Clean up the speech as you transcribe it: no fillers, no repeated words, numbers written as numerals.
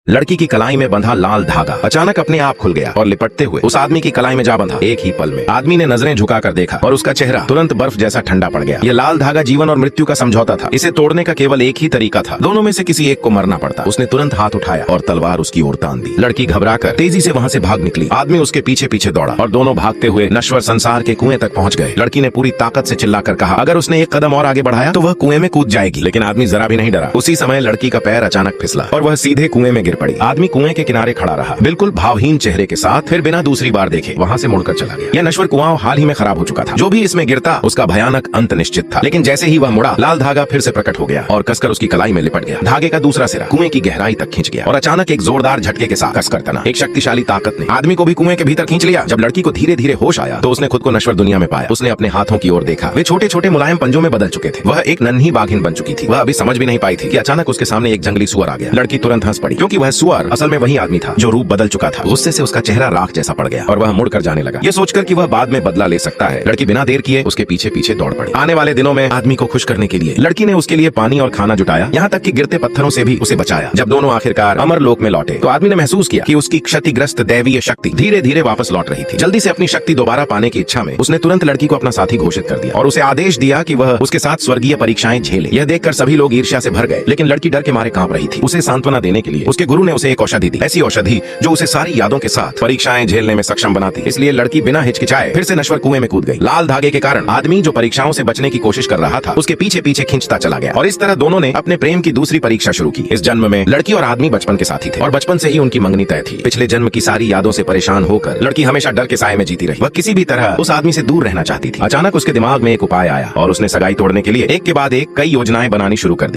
लड़की की कलाई में बंधा लाल धागा अचानक अपने आप खुल गया और लिपटते हुए उस आदमी की कलाई में जा बंधा। एक ही पल में आदमी ने नजरें झुकाकर देखा और उसका चेहरा तुरंत बर्फ जैसा ठंडा पड़ गया। यह लाल धागा जीवन और मृत्यु का समझौता था। इसे तोड़ने का केवल एक ही तरीका था, दोनों में से किसी एक को मरना पड़ता। उसने तुरंत हाथ उठाया और तलवार उसकी ओर तान दी। लड़की घबराकर तेजी से वहाँ से भाग निकली। आदमी उसके पीछे पीछे दौड़ा और दोनों भागते हुए नश्वर संसार के कुएं तक पहुँच गए। लड़की ने पूरी ताकत से चिल्लाकर कहा, अगर उसने एक कदम और आगे बढ़ाया तो वह कुएं में कूद जाएगी। लेकिन आदमी जरा भी नहीं डरा। उसी समय लड़की का पैर अचानक फिसला और वह सीधे कुएं में गिर पड़ी। आदमी कुएं के किनारे खड़ा रहा, बिल्कुल भावहीन चेहरे के साथ, फिर बिना दूसरी बार देखे वहाँ से मुड़कर चला गया। यह नश्वर कुआं हाल ही में खराब हो चुका था। जो भी इसमें गिरता उसका भयानक अंत निश्चित था। लेकिन जैसे ही वह मुड़ा, लाल धागा फिर से प्रकट हो गया और कसकर उसकी कलाई में लिपट गया। धागे का दूसरा सिरा कुएं की गहराई तक खींच गया और अचानक एक जोरदार झटके के साथ कसकर तना। एक शक्तिशाली ताकत ने आदमी को भी कुएं के भीतर खींच लिया। जब लड़की को धीरे धीरे होश आया तो उसने खुद को नश्वर दुनिया में पाया। उसने अपने हाथों की ओर देखा, वे छोटे छोटे मुलायम पंजों में बदल चुके थे। वह एक नन्ही बाघिन बन चुकी थी। वह अभी समझ भी नहीं पाई थी कि अचानक उसके सामने एक जंगली सुअर आ गया। लड़की तुरंत हंस पड़ी, क्योंकि वह सुअर असल में वही आदमी था जो रूप बदल चुका था। गुस्से से उसका चेहरा राख जैसा पड़ गया और वह मुड़कर जाने लगा, ये सोचकर कि वह बाद में बदला ले सकता है। लड़की बिना देर किए उसके पीछे पीछे दौड़ पड़ी। आने वाले दिनों में आदमी को खुश करने के लिए लड़की ने उसके लिए पानी और खाना जुटाया, यहाँ तक कि गिरते पत्थरों से भी उसे बचाया। जब दोनों आखिरकार अमर लोक में लौटे तो आदमी ने महसूस किया कि उसकी क्षतिग्रस्त दैवीय शक्ति धीरे धीरे वापस लौट रही थी। जल्दी से अपनी शक्ति दोबारा पाने की इच्छा में उसने तुरंत लड़की को अपना साथी घोषित कर दिया और उसे आदेश दिया कि वह उसके साथ स्वर्गीय परीक्षाएं झेले। यह देखकर सभी लोग ईर्ष्या से भर गए, लेकिन लड़की डर के मारे कांप रही थी। उसे सांत्वना देने के लिए उसके गुरु ने उसे एक औषधि दी, ऐसी औषधि जो उसे सारी यादों के साथ परीक्षाएं झेलने में सक्षम बनाती। इसलिए लड़की बिना हिचकिचाए फिर से नश्वर कुएं में कूद गई। लाल धागे के कारण आदमी जो परीक्षाओं से बचने की कोशिश कर रहा था उसके पीछे पीछे खींचता चला गया और इस तरह दोनों ने अपने प्रेम की दूसरी परीक्षा शुरू की। इस जन्म में लड़की और आदमी बचपन के साथी थे और बचपन से ही उनकी मंगनी तय थी। पिछले जन्म की सारी यादों से परेशान होकर लड़की हमेशा डर के साए में जीती रही। वह किसी भी तरह उस आदमी से दूर रहना चाहती थी। अचानक उसके दिमाग में एक उपाय आया और उसने सगाई तोड़ने के लिए एक के बाद एक कई योजनाएं बनानी शुरू कर दी।